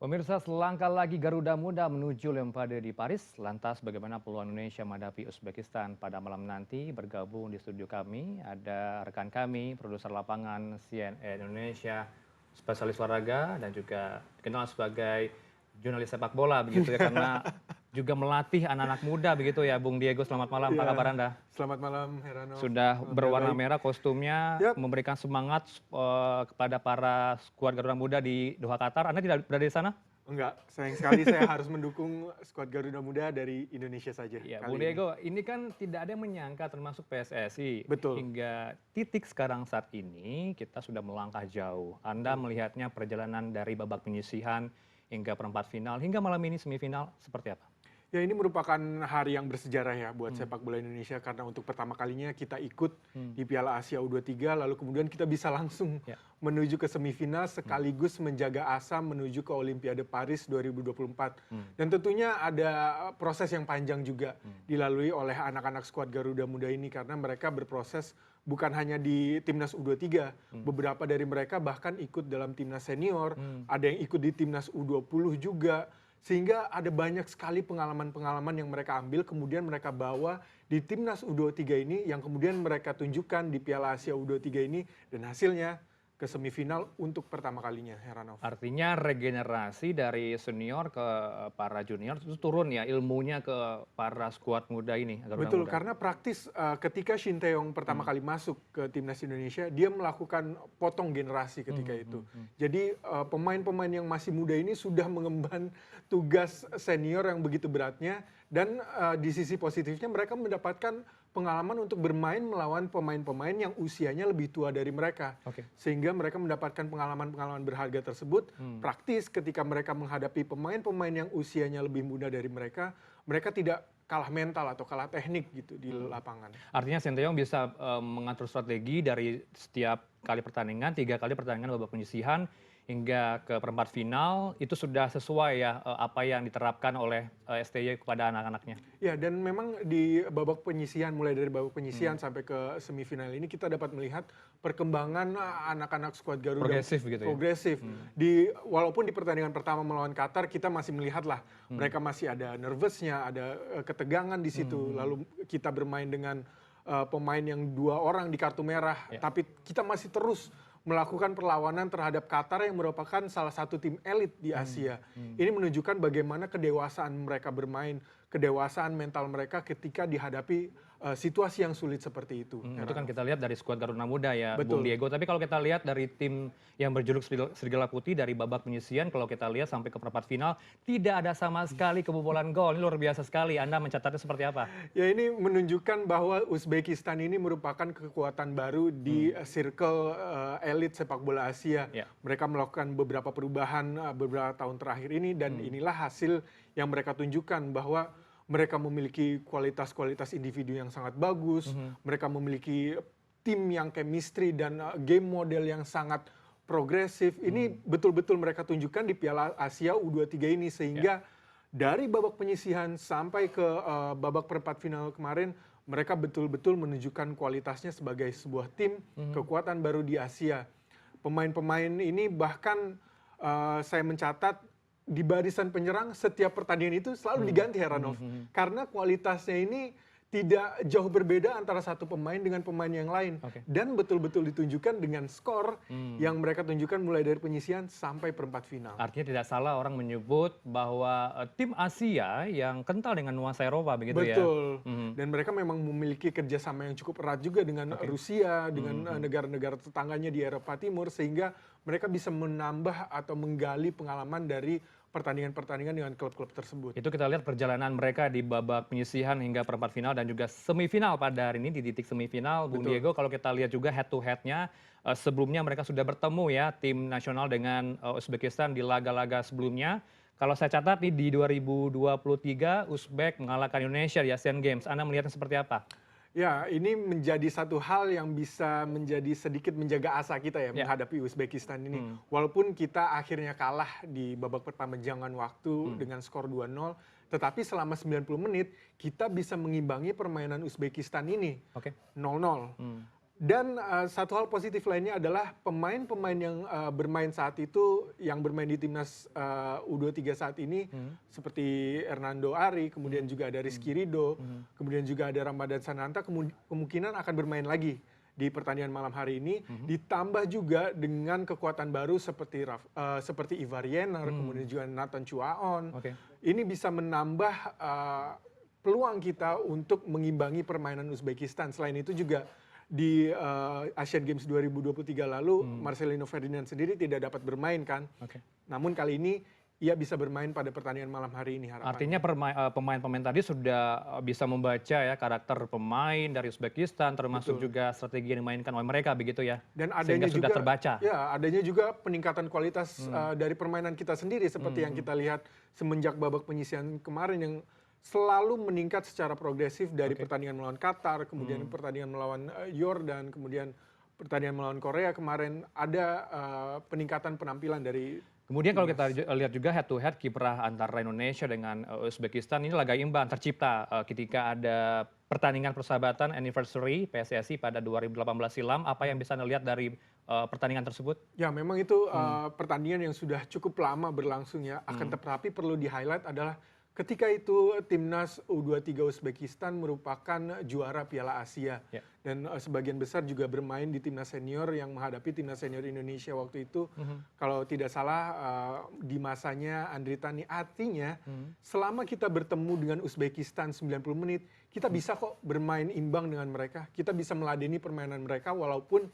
Pemirsa, selangkah lagi Garuda Muda menuju Olimpiade di Paris. Lantas bagaimana peluang Indonesia menghadapi Uzbekistan pada malam nanti? Bergabung di studio kami ada rekan kami, produser lapangan CNN Indonesia, spesialis olahraga dan juga dikenal sebagai jurnalis sepak bola begitu ya, karena juga melatih anak-anak muda begitu ya. Bung Diego, selamat malam. Apa kabar Ya, Anda? selamat malam Heranov. Sudah Alhamdulillah berwarna baik. merah kostumnya, Yap, memberikan semangat kepada para skuad Garuda Muda di Doha, Qatar. Anda tidak berada di sana? enggak, sayang sekali saya harus mendukung skuad Garuda Muda dari Indonesia saja Ya, Bung kali ini. Diego, ini kan tidak ada yang menyangka termasuk PSSI. Betul. Hingga titik sekarang saat ini kita sudah melangkah jauh. Anda melihatnya perjalanan dari babak penyisihan hingga perempat final, hingga malam ini semifinal seperti apa? Ya, ini merupakan hari yang bersejarah ya buat sepak bola Indonesia karena untuk pertama kalinya kita ikut di Piala Asia U23 lalu kemudian kita bisa langsung Ya. menuju ke semifinal sekaligus menjaga asa menuju ke Olimpiade Paris 2024. Dan tentunya ada proses yang panjang juga dilalui oleh anak-anak skuad Garuda Muda ini karena mereka berproses bukan hanya di timnas U23, beberapa dari mereka bahkan ikut dalam timnas senior, ada yang ikut di timnas U20 juga. Sehingga ada banyak sekali pengalaman-pengalaman yang mereka ambil, kemudian mereka bawa di timnas U23 ini, yang kemudian mereka tunjukkan di Piala Asia U23 ini, dan hasilnya ke semifinal untuk pertama kalinya, Heranov. Artinya regenerasi dari senior ke para junior itu turun ya ilmunya ke para skuad muda ini, Garuda Betul, Muda. karena praktis ketika Shin Tae-yong pertama kali masuk ke timnas Indonesia, dia melakukan potong generasi ketika itu. Jadi pemain-pemain yang masih muda ini sudah mengemban tugas senior yang begitu beratnya, dan di sisi positifnya mereka mendapatkan pengalaman untuk bermain melawan pemain-pemain yang usianya lebih tua dari mereka. Oke. Sehingga mereka mendapatkan pengalaman-pengalaman berharga tersebut. Praktis ketika mereka menghadapi pemain-pemain yang usianya lebih muda dari mereka, mereka tidak kalah mental atau kalah teknik gitu di lapangan. Artinya Sinteyong bisa mengatur strategi dari setiap kali pertandingan, 3 kali pertandingan babak penyisihan hingga ke perempat final, itu sudah sesuai ya apa yang diterapkan oleh STY kepada anak-anaknya. Ya, dan memang di babak penyisihan, mulai dari babak penyisihan sampai ke semifinal ini kita dapat melihat perkembangan anak-anak skuad Garuda Progresif begitu ya? progresif. Walaupun di pertandingan pertama melawan Qatar kita masih melihat lah mereka masih ada nervousnya, ada ketegangan di situ. Lalu kita bermain dengan pemain yang 2 orang di kartu merah, tapi kita masih terus melakukan perlawanan terhadap Qatar yang merupakan salah satu tim elit di Asia. Ini menunjukkan bagaimana kedewasaan mereka bermain, kedewasaan mental mereka ketika dihadapi situasi yang sulit seperti itu. Itu kan kita lihat dari skuad Garuda Muda ya, Bung Betul. Diego. Tapi kalau kita lihat dari tim yang berjuluk Serigala Putih dari babak penyisihan, kalau kita lihat sampai ke perempat final, tidak ada sama sekali kebobolan gol. Ini luar biasa sekali. Anda mencatatnya seperti apa? Ya, ini menunjukkan bahwa Uzbekistan ini merupakan kekuatan baru di circle elit sepak bola Asia. Ya. Mereka melakukan beberapa perubahan beberapa tahun terakhir ini dan inilah hasil yang mereka tunjukkan bahwa mereka memiliki kualitas-kualitas individu yang sangat bagus, mereka memiliki tim yang chemistry dan game model yang sangat progresif. Ini betul-betul mereka tunjukkan di Piala Asia U23 ini sehingga dari babak penyisihan sampai ke babak perempat final kemarin, mereka betul-betul menunjukkan kualitasnya sebagai sebuah tim kekuatan baru di Asia. Pemain-pemain ini bahkan saya mencatat di barisan penyerang setiap pertandingan itu selalu diganti Heranov. Karena kualitasnya ini tidak jauh berbeda antara satu pemain dengan pemain yang lain. Oke. Dan betul-betul ditunjukkan dengan skor yang mereka tunjukkan mulai dari penyisihan sampai perempat final. Artinya tidak salah orang menyebut bahwa tim Asia yang kental dengan nuansa Eropa begitu ya. Betul. Dan mereka memang memiliki kerjasama yang cukup erat juga dengan Rusia, dengan negara-negara tetangganya di Eropa Timur, sehingga mereka bisa menambah atau menggali pengalaman dari pertandingan-pertandingan dengan klub-klub tersebut. Itu kita lihat perjalanan mereka di babak penyisihan hingga perempat final dan juga semifinal pada hari ini di titik semifinal. Bung Diego, kalau kita lihat juga head to head-nya, sebelumnya mereka sudah bertemu ya tim nasional dengan Uzbekistan di laga-laga sebelumnya. Kalau saya catat nih, di 2023 Uzbek mengalahkan Indonesia di Asian Games. Anda melihatnya seperti apa? Ya, ini menjadi satu hal yang bisa menjadi sedikit menjaga asa kita ya menghadapi Uzbekistan ini. Walaupun kita akhirnya kalah di babak perpanjangan waktu dengan skor 2-0, tetapi selama 90 menit kita bisa mengimbangi permainan Uzbekistan ini. Oke. 0-0. Dan satu hal positif lainnya adalah pemain-pemain yang bermain saat itu, yang bermain di timnas U23 saat ini, seperti Hernando Ari, kemudian juga ada Rizky Ridho, kemudian juga ada Ramadan Sananta, kemungkinan akan bermain lagi di pertandingan malam hari ini, ditambah juga dengan kekuatan baru seperti Ivar Jenner, kemudian juga Nathan Chuaon. Ini bisa menambah peluang kita untuk mengimbangi permainan Uzbekistan. Selain itu juga di Asian Games 2023 lalu, Marcelino Ferdinand sendiri tidak dapat bermain kan. Namun kali ini ia bisa bermain pada pertandingan malam hari ini harapannya. Artinya pemain-pemain tadi sudah bisa membaca ya karakter pemain dari Uzbekistan, termasuk juga strategi yang dimainkan oleh mereka begitu ya. Dan adanya sehingga sudah terbaca. Ya, adanya juga peningkatan kualitas dari permainan kita sendiri seperti yang kita lihat semenjak babak penyisihan kemarin yang selalu meningkat secara progresif dari pertandingan melawan Qatar, kemudian pertandingan melawan Yordan, kemudian pertandingan melawan Korea kemarin ada peningkatan penampilan dari. Kemudian kalau kita lihat juga head to head kiprah antara Indonesia dengan Uzbekistan ini laga imbang tercipta ketika ada pertandingan persahabatan anniversary PSSI pada 2018 silam. Apa yang bisa Anda lihat dari pertandingan tersebut? Ya memang itu pertandingan yang sudah cukup lama berlangsung ya. Akan tetapi perlu di-highlight adalah ketika itu timnas U23 Uzbekistan merupakan juara Piala Asia. Dan sebagian besar juga bermain di timnas senior yang menghadapi timnas senior Indonesia waktu itu. Kalau tidak salah di masanya Andri Tani. Artinya selama kita bertemu dengan Uzbekistan 90 menit, kita bisa kok bermain imbang dengan mereka. Kita bisa meladeni permainan mereka walaupun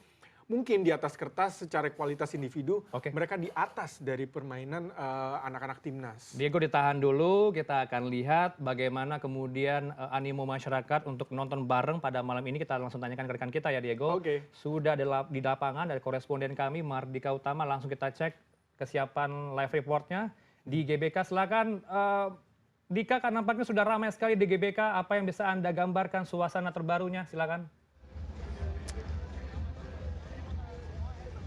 mungkin di atas kertas secara kualitas individu mereka di atas dari permainan anak-anak timnas. Diego ditahan dulu, kita akan lihat bagaimana kemudian animo masyarakat untuk nonton bareng pada malam ini. Kita langsung tanyakan ke rekan kita ya Diego. Sudah di lapangan dari koresponden kami Mardika Utama, langsung kita cek kesiapan live reportnya di GBK. Silakan Dika, kan nampaknya sudah ramai sekali di GBK. Apa yang bisa Anda gambarkan suasana terbarunya? Silakan.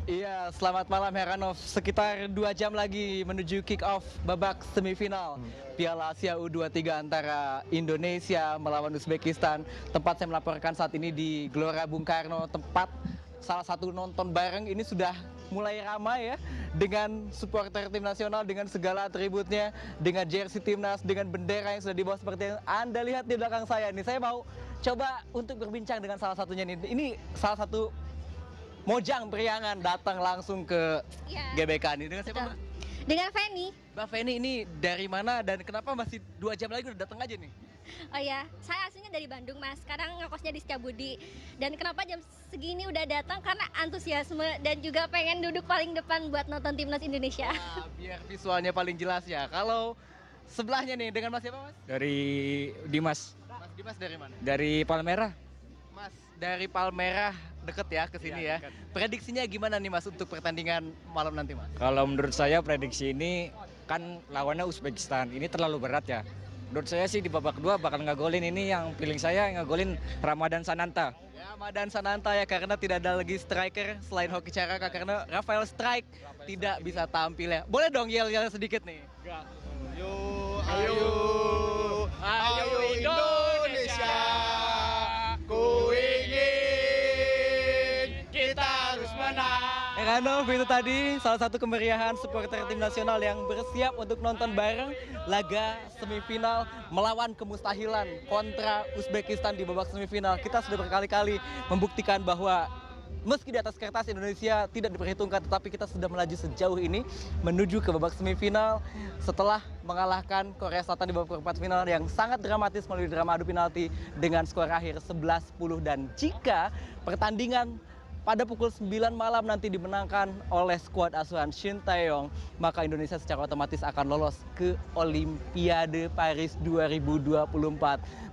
Iya, selamat malam Heranov. Sekitar 2 jam lagi menuju kick off babak semifinal Piala Asia U23 antara Indonesia melawan Uzbekistan. Tempat saya melaporkan saat ini di Gelora Bung Karno, tempat salah satu nonton bareng ini sudah mulai ramai ya, dengan supporter tim nasional, dengan segala atributnya, dengan jersey timnas, dengan bendera yang sudah dibawa seperti yang Anda lihat di belakang saya ini. Saya mau coba untuk berbincang dengan salah satunya nih. Ini salah satu Mojang Priangan datang langsung ke GBK nih. Dengan siapa, Mbak? Dengan Feni. Mbak Feni ini dari mana dan kenapa masih 2 jam lagi udah datang aja nih? Oh ya, saya aslinya dari Bandung Mas, sekarang ngekosnya di Setiabudi. Dan kenapa jam segini udah datang? Karena antusiasme dan juga pengen duduk paling depan buat nonton timnas Indonesia. Nah, biar visualnya paling jelas ya. Kalau sebelahnya nih, dengan Mas siapa Mas? Dari Dimas. Mas Dimas dari mana? Dari Palmerah. Mas dari Palmerah, deket ya ke sini ya. Prediksinya gimana nih Mas untuk pertandingan malam nanti Mas? Kalau menurut saya prediksi ini kan lawannya Uzbekistan. Ini terlalu berat ya. Menurut saya sih di babak kedua bakal ngegolin, ini yang feeling saya ngegolin Ramadan Sananta. Ya, Ramadan Sananta ya, karena tidak ada lagi striker selain Hoki Caraka karena Rafael Strike tidak bisa tampil ya. Boleh dong yel-yel sedikit nih. Ayo Indonesia, ku ingin kita harus menang. Heranov, itu tadi salah satu kemeriahan supporter tim nasional yang bersiap untuk nonton bareng laga semifinal melawan kemustahilan kontra Uzbekistan di babak semifinal. Kita sudah berkali-kali membuktikan bahwa meski di atas kertas Indonesia tidak diperhitungkan, tetapi kita sudah melaju sejauh ini menuju ke babak semifinal setelah mengalahkan Korea Selatan di babak perempat final yang sangat dramatis melalui drama adu penalti dengan skor akhir 11-10. Dan jika pertandingan pada pukul 9 malam nanti dimenangkan oleh skuad asuhan Shin Tae-yong, maka Indonesia secara otomatis akan lolos ke Olimpiade Paris 2024.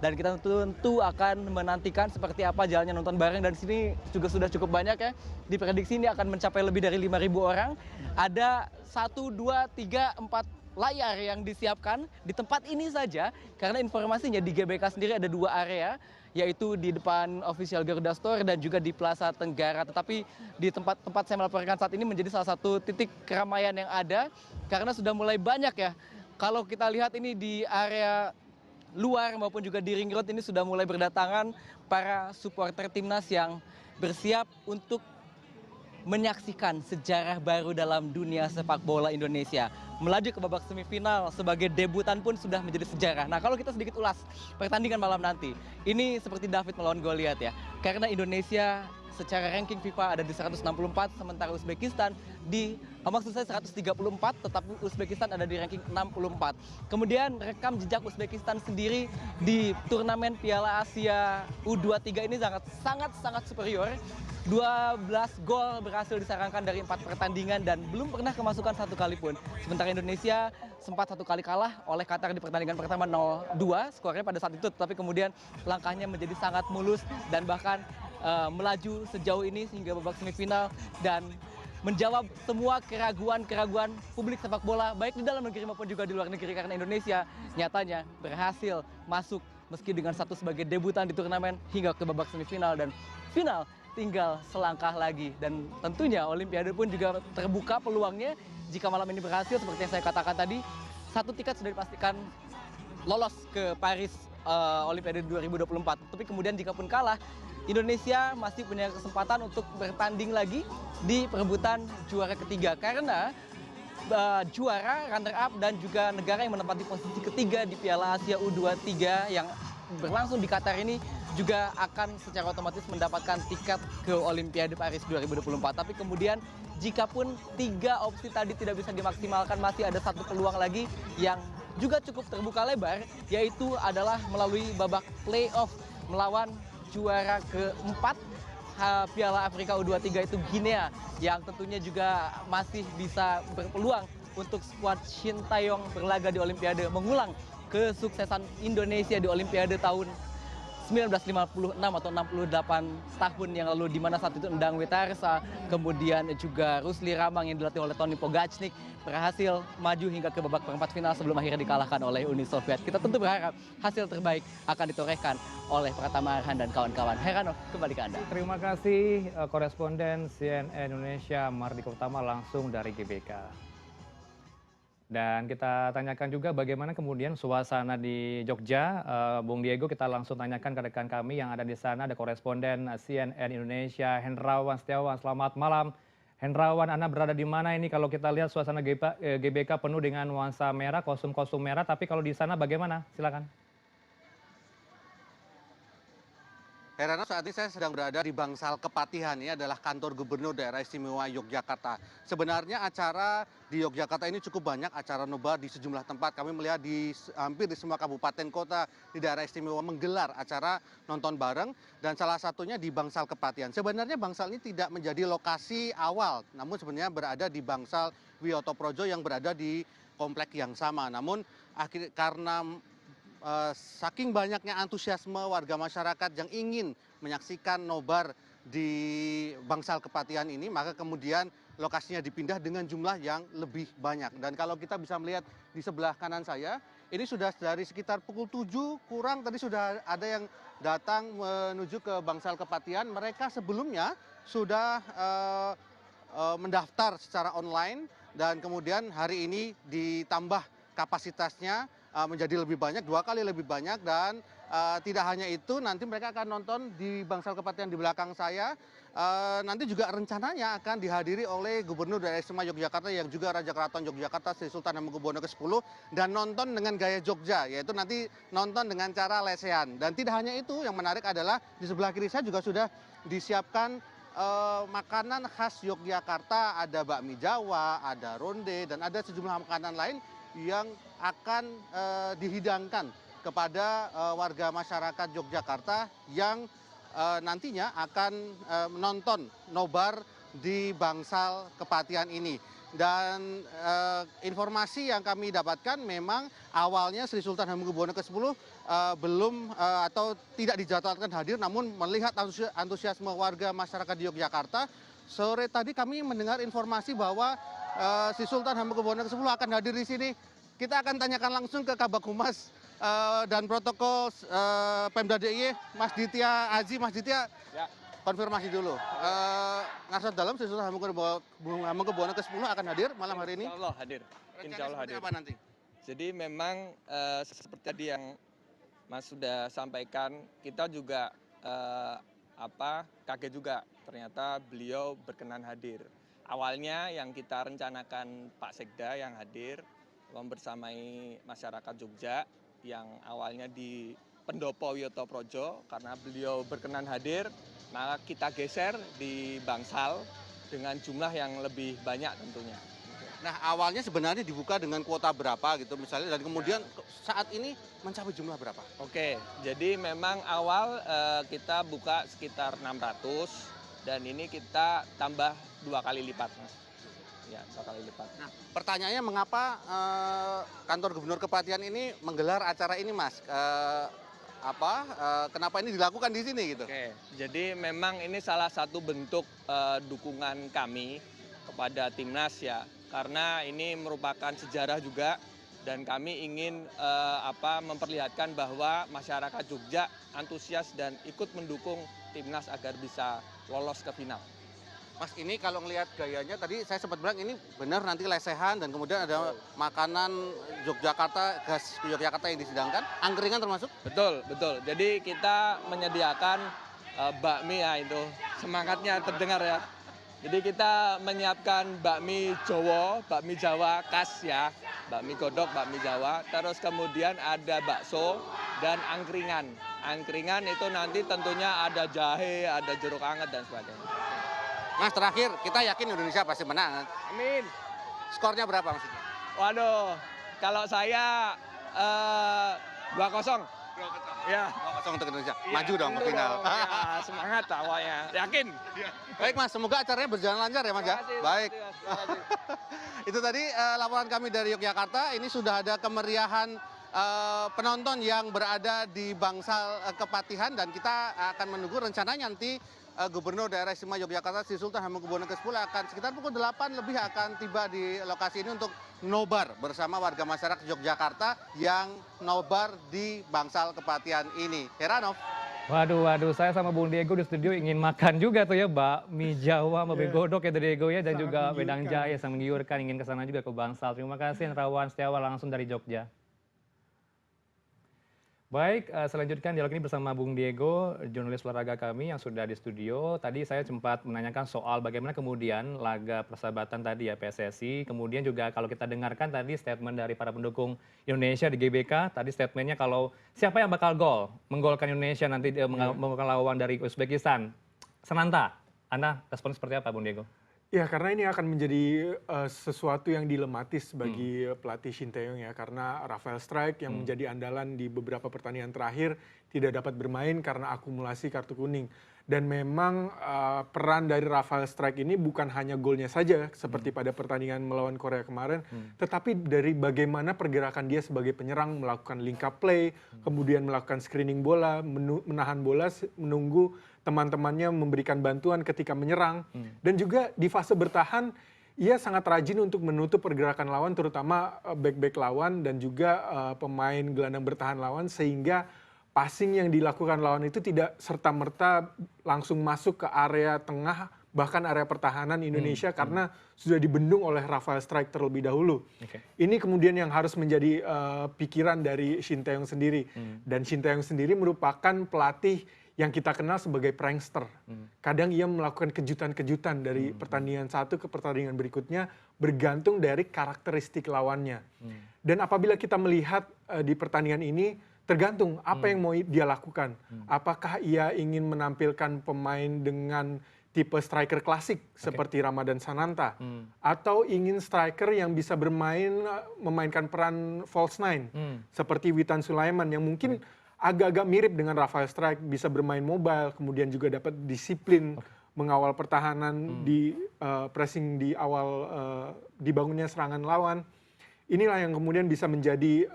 Dan kita tentu akan menantikan seperti apa jalannya nonton bareng, dan di sini juga sudah cukup banyak ya. Diprediksi ini akan mencapai lebih dari 5.000 orang. Ada 1, 2, 3, 4 layar yang disiapkan di tempat ini saja, karena informasinya di GBK sendiri ada 2 area, yaitu di depan official Garuda Store dan juga di Plaza Tenggara. Tetapi di tempat saya melaporkan saat ini menjadi salah satu titik keramaian yang ada, karena sudah mulai banyak ya. Kalau kita lihat ini di area luar maupun juga di ring road ini sudah mulai berdatangan para supporter timnas yang bersiap untuk menyaksikan sejarah baru dalam dunia sepak bola Indonesia. Melaju ke babak semifinal sebagai debutan pun sudah menjadi sejarah. Nah, kalau kita sedikit ulas pertandingan malam nanti, ini seperti David melawan Goliat ya. Karena Indonesia secara ranking FIFA ada di 164, sementara Uzbekistan di maksud saya 134, tetapi Uzbekistan ada di ranking 64. Kemudian rekam jejak Uzbekistan sendiri di turnamen Piala Asia U23 ini sangat superior. 12 gol berhasil disarangkan dari 4 pertandingan dan belum pernah kemasukan satu kali pun. Sementara Indonesia sempat satu kali kalah oleh Qatar di pertandingan pertama 0-2 skornya pada saat itu, tetapi kemudian langkahnya menjadi sangat mulus dan bahkan melaju sejauh ini hingga babak semifinal dan menjawab semua keraguan-keraguan publik sepak bola baik di dalam negeri maupun juga di luar negeri, karena Indonesia nyatanya berhasil masuk meski dengan status sebagai debutan di turnamen hingga ke babak semifinal dan final tinggal selangkah lagi. Dan tentunya Olimpiade pun juga terbuka peluangnya jika malam ini berhasil. Seperti yang saya katakan tadi, satu tiket sudah dipastikan lolos ke Paris Olimpiade 2024. Tapi kemudian jika pun kalah, Indonesia masih punya kesempatan untuk bertanding lagi di perebutan juara ketiga. Karena juara, runner up, dan juga negara yang menempati posisi ketiga di Piala Asia U23 yang berlangsung di Qatar ini juga akan secara otomatis mendapatkan tiket ke Olimpiade Paris 2024. Tapi kemudian jikapun 3 opsi tadi tidak bisa dimaksimalkan, masih ada satu peluang lagi yang juga cukup terbuka lebar, yaitu adalah melalui babak playoff melawan juara keempat Piala Afrika U23 itu Guinea, yang tentunya juga masih bisa berpeluang untuk skuad Shin Taeyong berlaga di Olimpiade, mengulang kesuksesan Indonesia di Olimpiade tahun 1956 atau 68 tahun yang lalu, di mana saat itu Endang Witarsa, kemudian juga Rusli Ramang yang dilatih oleh Tony Pogacnik berhasil maju hingga ke babak perempat final sebelum akhirnya dikalahkan oleh Uni Soviet. Kita tentu berharap hasil terbaik akan ditorehkan oleh Pratama Arhan dan kawan-kawan. Heranov, kembali ke Anda. Terima kasih koresponden CNN Indonesia Mardika Utama langsung dari GBK. Dan kita tanyakan juga bagaimana kemudian suasana di Jogja. Bung Diego, kita langsung tanyakan ke rekan kami yang ada di sana. Ada koresponden CNN Indonesia, Hendrawan Setiawan. Selamat malam, Hendrawan. Anda berada di mana ini? Kalau kita lihat suasana GBK penuh dengan nuansa merah, kostum-kostum merah. Tapi kalau di sana bagaimana? Silakan. Heranov, saat ini saya sedang berada di Bangsal Kepatihan. Ini adalah kantor Gubernur Daerah Istimewa Yogyakarta. Sebenarnya acara di Yogyakarta ini cukup banyak, acara nobar di sejumlah tempat. Kami melihat hampir di semua kabupaten kota di Daerah Istimewa menggelar acara nonton bareng, dan salah satunya di Bangsal Kepatihan. Sebenarnya Bangsal ini tidak menjadi lokasi awal, namun sebenarnya berada di Bangsal Wiyoto Projo yang berada di komplek yang sama. Namun karena saking banyaknya antusiasme warga masyarakat yang ingin menyaksikan nobar di Bangsal Kepatihan ini, maka kemudian lokasinya dipindah dengan jumlah yang lebih banyak. Dan kalau kita bisa melihat di sebelah kanan saya, ini sudah dari sekitar pukul 7 kurang tadi sudah ada yang datang menuju ke Bangsal Kepatihan. Mereka sebelumnya sudah mendaftar secara online, dan kemudian hari ini ditambah kapasitasnya menjadi lebih banyak, 2 kali lebih banyak. Dan tidak hanya itu, nanti mereka akan nonton di Bangsal Kepatihan di belakang saya. Nanti juga rencananya akan dihadiri oleh Gubernur Daerah Istimewa Yogyakarta yang juga Raja Keraton Yogyakarta Sri Sultan Hamengkubuwono ke-10, dan nonton dengan gaya Jogja, yaitu nanti nonton dengan cara lesehan. Dan tidak hanya itu, yang menarik adalah di sebelah kiri saya juga sudah disiapkan makanan khas Yogyakarta, ada bakmi Jawa, ada ronde, dan ada sejumlah makanan lain yang akan dihidangkan kepada warga masyarakat Yogyakarta yang nantinya akan menonton nobar di Bangsal Kepatihan ini. Dan informasi yang kami dapatkan, memang awalnya Sri Sultan Hamengkubuwono ke-10 belum atau tidak dijadwalkan hadir, namun melihat antusiasme warga masyarakat di Yogyakarta, sore tadi kami mendengar informasi bahwa Sri Sultan Hamengkubuwono ke-10 akan hadir di sini. Kita akan tanyakan langsung ke Kabag Humas dan Protokol Pemda DIY, Mas Ditya Aji. Mas Ditya, ya, konfirmasi dulu. Ngasot dalam Sri Sultan Hamengkubuwono ke-10 akan hadir malam hari ini? Insya Allah hadir. Insya Allah hadir. Apa nanti? Jadi memang seperti tadi yang Mas sudah sampaikan, kita juga kaget juga ternyata beliau berkenan hadir. Awalnya yang kita rencanakan Pak Sekda yang hadir membersamai masyarakat Jogja yang awalnya di Pendopo Wiyoto Projo, karena beliau berkenan hadir, maka kita geser di Bangsal dengan jumlah yang lebih banyak tentunya. Nah, awalnya sebenarnya dibuka dengan kuota berapa gitu misalnya, dan kemudian saat ini mencapai jumlah berapa? Oke, jadi memang awal kita buka sekitar 600 dan ini kita tambah 2 kali lipat, Mas. Ya, 2 kali lipat. Nah, pertanyaannya mengapa kantor Gubernur Kepatihan ini menggelar acara ini, Mas? Kenapa ini dilakukan di sini gitu? Oke, jadi memang ini salah satu bentuk dukungan kami kepada Timnas ya, karena ini merupakan sejarah juga dan kami ingin memperlihatkan bahwa masyarakat Jogja antusias dan ikut mendukung Timnas agar bisa lolos ke final. Mas, ini kalau ngelihat gayanya tadi saya sempat bilang ini benar nanti lesehan dan kemudian ada makanan Yogyakarta, khas Yogyakarta yang disidangkan, angkringan termasuk? Betul, betul. Jadi kita menyediakan bakmi ya, itu semangatnya terdengar ya. Jadi kita menyiapkan bakmi Jawa khas ya, bakmi godok, bakmi Jawa. Terus kemudian ada bakso dan angkringan. Angkringan itu nanti tentunya ada jahe, ada jeruk anget dan sebagainya. Mas, terakhir, kita yakin Indonesia pasti menang. Amin. Skornya berapa maksudnya? Waduh, kalau saya 2-0. Ya. 2-0 untuk Indonesia. Iya, Maju dong ke final. Ya, semangat awalnya. Yakin. Baik, Mas, semoga acaranya berjalan lancar ya, Mas ya. Baik. Itu tadi laporan kami dari Yogyakarta. Ini sudah ada kemeriahan penonton yang berada di Bangsal Kepatihan dan kita akan menunggu rencananya nanti Gubernur Daerah Istimewa Yogyakarta Sri Sultan Hamengkubuwono ke-10 akan sekitar pukul 8 lebih akan tiba di lokasi ini untuk nobar bersama warga masyarakat Yogyakarta yang nobar di Bangsal Kepatihan ini. Heranov. Waduh, saya sama Bung Diego di studio ingin makan juga tuh ya, bakmi Jawa, bakmi godok ya Diego ya, dan juga wedang jahe, sangat menggiurkan, ingin ke sana juga ke Bangsal. Terima kasih Hendrawan Setiawan langsung dari Jogja. Baik, selanjutnya dialog ini bersama Bung Diego, jurnalis olahraga kami yang sudah di studio. Tadi saya sempat menanyakan soal bagaimana kemudian laga persahabatan tadi ya PSSI. Kemudian juga kalau kita dengarkan tadi statement dari para pendukung Indonesia di GBK, tadi statementnya kalau siapa yang bakal menggolkan Indonesia nanti menggolkan lawan dari Uzbekistan. Sananta, Anda respon seperti apa Bung Diego? Ya, karena ini akan menjadi sesuatu yang dilematis bagi pelatih Shin Tae-yong ya, karena Rafael Strijk yang menjadi andalan di beberapa pertandingan terakhir tidak dapat bermain karena akumulasi kartu kuning. Dan memang peran dari Rafael Strijk ini bukan hanya golnya saja seperti pada pertandingan melawan Korea kemarin, tetapi dari bagaimana pergerakan dia sebagai penyerang, melakukan link up play, kemudian melakukan screening bola, menahan bola, menunggu teman-temannya memberikan bantuan ketika menyerang, dan juga di fase bertahan ia sangat rajin untuk menutup pergerakan lawan, terutama back-back lawan dan juga pemain gelandang bertahan lawan, sehingga passing yang dilakukan lawan itu tidak serta-merta langsung masuk ke area tengah, bahkan area pertahanan Indonesia karena sudah dibendung oleh Rafael Strijk terlebih dahulu. Ini kemudian yang harus menjadi pikiran dari Shin Tae-yong sendiri. Dan Shin Tae-yong sendiri merupakan pelatih yang kita kenal sebagai prankster. Kadang ia melakukan kejutan-kejutan dari pertandingan satu ke pertandingan berikutnya bergantung dari karakteristik lawannya. Dan apabila kita melihat di pertandingan ini, tergantung apa yang mau dia lakukan. Apakah ia ingin menampilkan pemain dengan tipe striker klasik seperti Ramadan Sananta, atau ingin striker yang bisa memainkan peran false nine seperti Witan Sulaiman yang mungkin agak-agak mirip dengan Rafael Strijk, bisa bermain mobile, kemudian juga dapat disiplin mengawal pertahanan di pressing di awal dibangunnya serangan lawan. Inilah yang kemudian bisa menjadi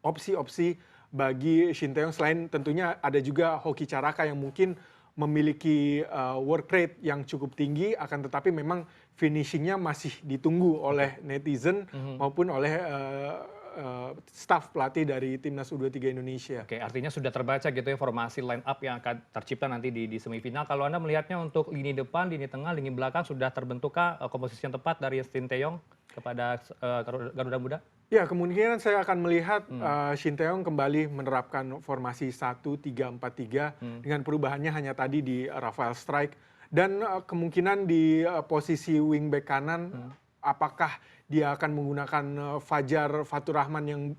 opsi-opsi bagi Shin Tae-yong. Selain tentunya ada juga Hoki Caraka yang mungkin memiliki work rate yang cukup tinggi, akan tetapi memang finishingnya masih ditunggu oleh netizen maupun oleh staf pelatih dari Timnas U23 Indonesia. Oke, artinya sudah terbaca gitu ya formasi line up yang akan tercipta nanti di semifinal. Kalau Anda melihatnya untuk lini depan, lini tengah, lini belakang sudah terbentukkah komposisi yang tepat dari Shin Tae-yong kepada Garuda Muda? Ya, kemungkinan saya akan melihat Shin Tae-yong kembali menerapkan formasi 1-3-4-3 dengan perubahannya hanya tadi di Rafael Strike. Dan kemungkinan di posisi wingback kanan, apakah dia akan menggunakan Fajar Fatur Rahman yang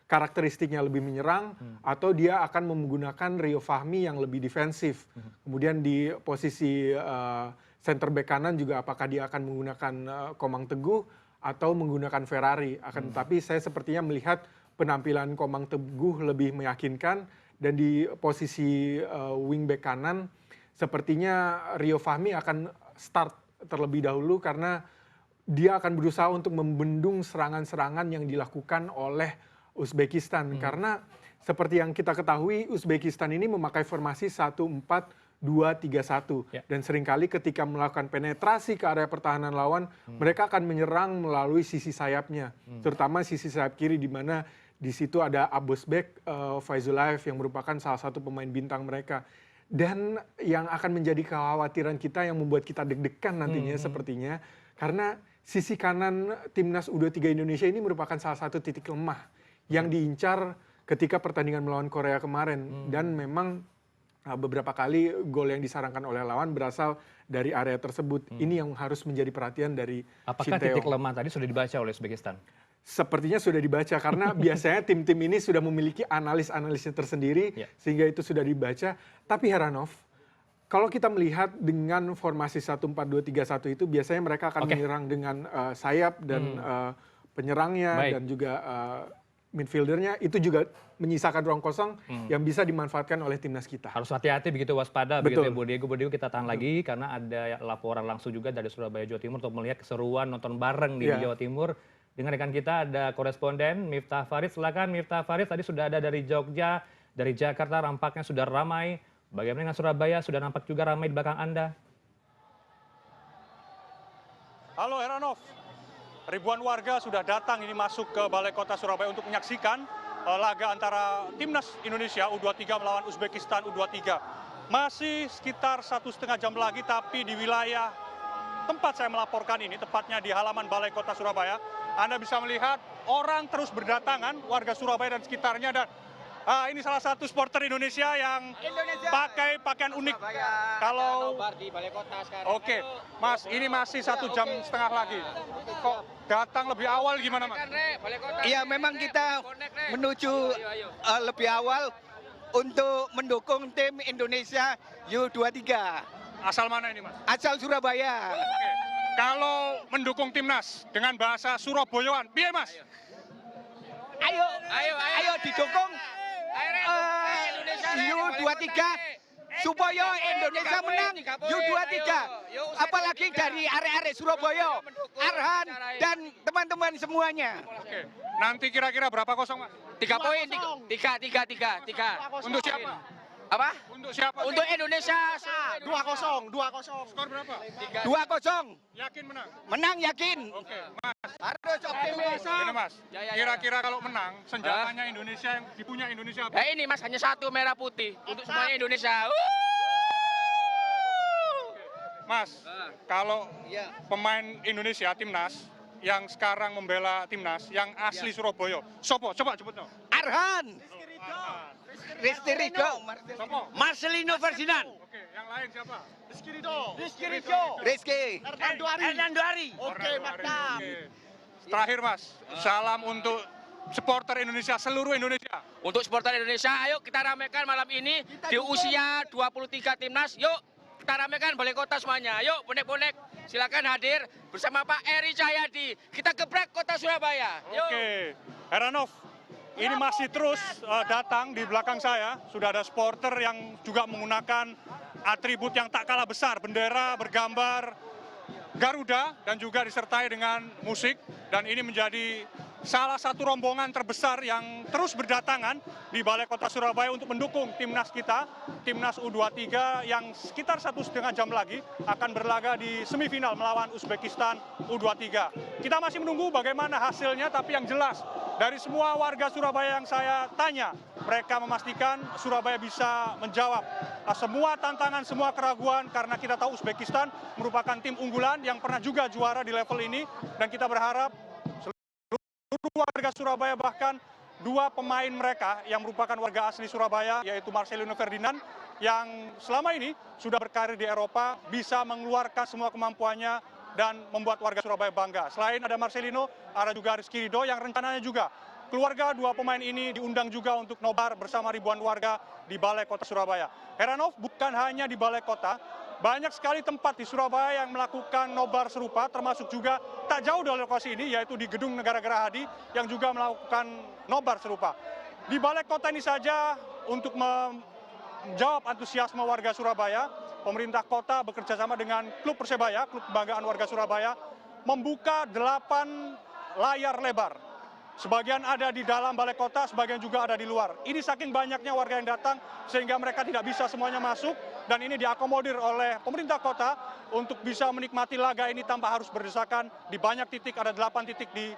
karakteristiknya lebih menyerang, atau dia akan menggunakan Rio Fahmi yang lebih defensif. Kemudian di posisi center back kanan juga apakah dia akan menggunakan Komang Teguh atau menggunakan Ferrari. Akan tetapi saya sepertinya melihat penampilan Komang Teguh lebih meyakinkan, dan di posisi wingback kanan sepertinya Rio Fahmi akan start terlebih dahulu karena dia akan berusaha untuk membendung serangan-serangan yang dilakukan oleh Uzbekistan. Karena seperti yang kita ketahui, Uzbekistan ini memakai formasi 1-4-2-3-1. Dan seringkali ketika melakukan penetrasi ke area pertahanan lawan, mereka akan menyerang melalui sisi sayapnya. Terutama sisi sayap kiri, di mana di situ ada Abosbek Faizullayev yang merupakan salah satu pemain bintang mereka. Dan yang akan menjadi kekhawatiran kita, yang membuat kita deg-degan nantinya sepertinya, karena sisi kanan timnas U23 Indonesia ini merupakan salah satu titik lemah yang diincar ketika pertandingan melawan Korea kemarin. Dan memang beberapa kali gol yang disarangkan oleh lawan berasal dari area tersebut. Ini yang harus menjadi perhatian dari Apakah Shin Tae-yong. titik lemah tadi sudah dibaca oleh Uzbekistan? Sepertinya sudah dibaca, karena biasanya tim-tim ini sudah memiliki analis-analisnya tersendiri, sehingga itu sudah dibaca. Tapi Heranov, kalau kita melihat dengan formasi 1-4-2-3-1 itu, biasanya mereka akan menyerang dengan sayap dan penyerangnya dan juga midfieldernya, itu juga menyisakan ruang kosong yang bisa dimanfaatkan oleh timnas kita. Harus hati-hati begitu, waspada Betul. begitu ya Bu Diego. Bu Diego, kita tahan lagi karena ada laporan langsung juga dari Surabaya, Jawa Timur untuk melihat keseruan nonton bareng di Jawa Timur. Dengan rekan kita ada koresponden Miftah Farid. Silakan Miftah Farid, tadi sudah ada dari Jogja, dari Jakarta nampaknya sudah ramai. Bagaimana dengan Surabaya? Sudah nampak juga ramai di belakang Anda. Halo Heranov, ribuan warga sudah datang ini masuk ke Balai Kota Surabaya untuk menyaksikan laga antara Timnas Indonesia U23 melawan Uzbekistan U23. Masih sekitar 1,5 jam lagi, tapi di wilayah tempat saya melaporkan ini, tepatnya di halaman Balai Kota Surabaya, Anda bisa melihat orang terus berdatangan, warga Surabaya dan sekitarnya. Dan ini salah satu supporter Indonesia yang pakai pakaian unik. Kalau Oke, Mas, ini masih 1,5 jam lagi. Kok datang lebih awal gimana, Mas? Iya, memang kita menuju lebih awal untuk mendukung tim Indonesia U23. Asal mana ini, Mas? Asal Surabaya. Oke. Kalau mendukung timnas dengan bahasa Surabayaan, piye, Mas? Ayo didukung U23 supaya Indonesia menang U23. Apalagi dari arek-arek Surabaya, Arhan dan teman-teman semuanya. Oke. Nanti kira-kira berapa kosong, Mas? 3 poin, 3. Untuk siapa? Apa? Untuk siapa? Untuk Indonesia 2-0. Skor berapa? 2-0. Yakin menang? Menang yakin. Oke, Mas. Harus optimis. Ini, Mas. Kira-kira kalau menang, senjatanya Indonesia yang dipunya Indonesia apa? Ini Mas, hanya satu merah putih untuk semuanya Indonesia. Mas, kalau pemain Indonesia timnas yang sekarang membela timnas yang asli Surabaya, sopo? Coba sebut no. Arhan, Rizky Ridho, Sopo? Marcelino Ferdinand, Oke, yang lain siapa? Rizky, Hernanduari. Oke, mantap. Terakhir, Mas, salam untuk supporter Indonesia, seluruh Indonesia. Untuk supporter Indonesia, ayo kita ramaikan malam ini di usia 23 timnas. Yuk kita ramaikan Balai Kota semuanya. Yuk bonek-bonek silakan hadir bersama Pak Eri Cahyadi. Kita geprek kota Surabaya. Yuk. Oke, Heranov, ini masih terus datang di belakang saya. Sudah ada supporter yang juga menggunakan atribut yang tak kalah besar, bendera bergambar Garuda dan juga disertai dengan musik. Dan ini menjadi salah satu rombongan terbesar yang terus berdatangan di Balai Kota Surabaya untuk mendukung timnas kita, timnas U23 yang sekitar 1,5 jam lagi akan berlaga di semifinal melawan Uzbekistan U23. Kita masih menunggu bagaimana hasilnya, tapi yang jelas dari semua warga Surabaya yang saya tanya, mereka memastikan Surabaya bisa menjawab semua tantangan, semua keraguan, karena kita tahu Uzbekistan merupakan tim unggulan yang pernah juga juara di level ini, dan kita berharap seluruh warga Surabaya, bahkan dua pemain mereka yang merupakan warga asli Surabaya, yaitu Marcelino Ferdinand yang selama ini sudah berkarir di Eropa, bisa mengeluarkan semua kemampuannya dan membuat warga Surabaya bangga. Selain ada Marcelino, ada juga Rizky Ridho yang rencananya juga keluarga dua pemain ini diundang juga untuk nobar bersama ribuan warga di Balai Kota Surabaya. Heranov, bukan hanya di Balai Kota, banyak sekali tempat di Surabaya yang melakukan nobar serupa, termasuk juga tak jauh dari lokasi ini, yaitu di Gedung Negara Gerahadi yang juga melakukan nobar serupa. Di Balai Kota ini saja, untuk menjawab antusiasme warga Surabaya, pemerintah kota bekerjasama dengan Klub Persebaya, Klub Kebanggaan Warga Surabaya, membuka 8 layar lebar. Sebagian ada di dalam balai kota, sebagian juga ada di luar. Ini saking banyaknya warga yang datang sehingga mereka tidak bisa semuanya masuk, dan ini diakomodir oleh pemerintah kota untuk bisa menikmati laga ini tanpa harus berdesakan di banyak titik, ada 8 titik di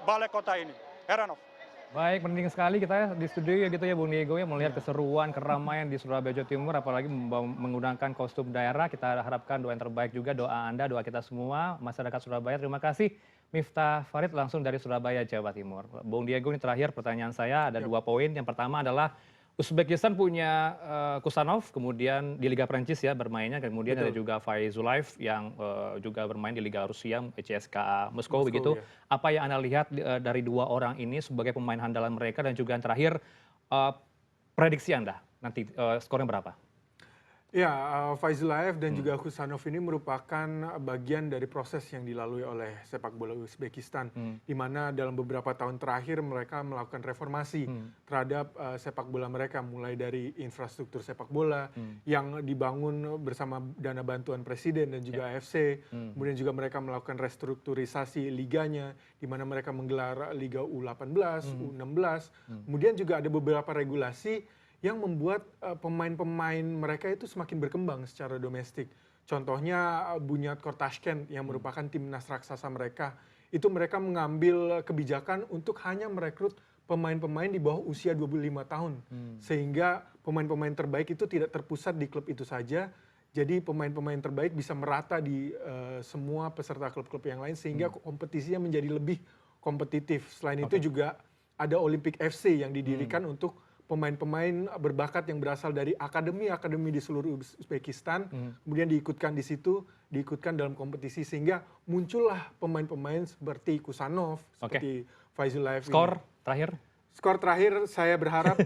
balai kota ini. Heranov. Baik, penting sekali kita di studio ya gitu ya Bung Diego ya, melihat keseruan, keramaian di Surabaya, Jawa Timur, apalagi menggunakan kostum daerah. Kita harapkan doa yang terbaik juga, doa Anda, doa kita semua, masyarakat Surabaya. Terima kasih Miftah Farid langsung dari Surabaya, Jawa Timur. Bung Diego, ini terakhir pertanyaan saya, ada 2 poin. Yang pertama adalah Uzbekistan punya Kusanov, kemudian di Liga Prancis ya bermainnya, kemudian ada juga Faizullayev yang juga bermain di Liga Rusia, CSKA Moskow begitu. Ya. Apa yang Anda lihat dari 2 orang ini sebagai pemain andalan mereka, dan juga yang terakhir prediksi Anda nanti skornya berapa? Ya, Faizullayev dan juga Kusanov ini merupakan bagian dari proses yang dilalui oleh sepak bola Uzbekistan, di mana dalam beberapa tahun terakhir mereka melakukan reformasi terhadap sepak bola mereka, mulai dari infrastruktur sepak bola yang dibangun bersama dana bantuan presiden dan juga AFC, kemudian juga mereka melakukan restrukturisasi liganya, di mana mereka menggelar Liga U18, U16, kemudian juga ada beberapa regulasi yang membuat pemain-pemain mereka itu semakin berkembang secara domestik. Contohnya Bunyad Kortashkent yang merupakan timnas raksasa mereka. Itu mereka mengambil kebijakan untuk hanya merekrut pemain-pemain di bawah usia 25 tahun. Sehingga pemain-pemain terbaik itu tidak terpusat di klub itu saja. Jadi pemain-pemain terbaik bisa merata di semua peserta klub-klub yang lain, sehingga kompetisinya menjadi lebih kompetitif. Selain itu juga ada Olympic FC yang didirikan untuk pemain-pemain berbakat yang berasal dari akademi-akademi di seluruh Uzbekistan, kemudian diikutkan di situ, diikutkan dalam kompetisi, sehingga muncullah pemain-pemain seperti Kusanov, seperti Faizullayev. Skor terakhir? Skor terakhir saya berharap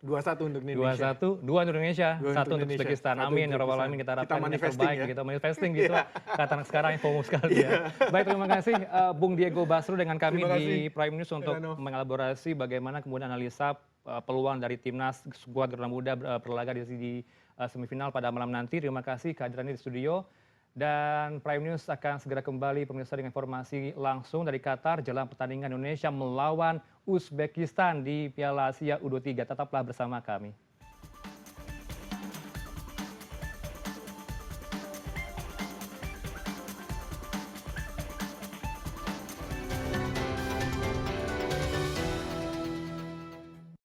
2-1 untuk Indonesia. 2-1, 2 untuk Indonesia, 1 untuk Uzbekistan. Amin ya rabbal alamin, kita harapkan yang terbaik gitu, manifesting gitu. Kata anak sekarang yang FOMO sekali ya. Baik, terima kasih Bung Diego Basro dengan kami di Prime News untuk mengelaborasi bagaimana kemudian analisa peluang dari timnas skuad Garuda Muda berlaga di semifinal pada malam nanti. Terima kasih kehadirannya di studio. Dan Prime News akan segera kembali pemirsa dengan informasi langsung dari Qatar jelang pertandingan Indonesia melawan Uzbekistan di Piala Asia U23. Tetaplah bersama kami.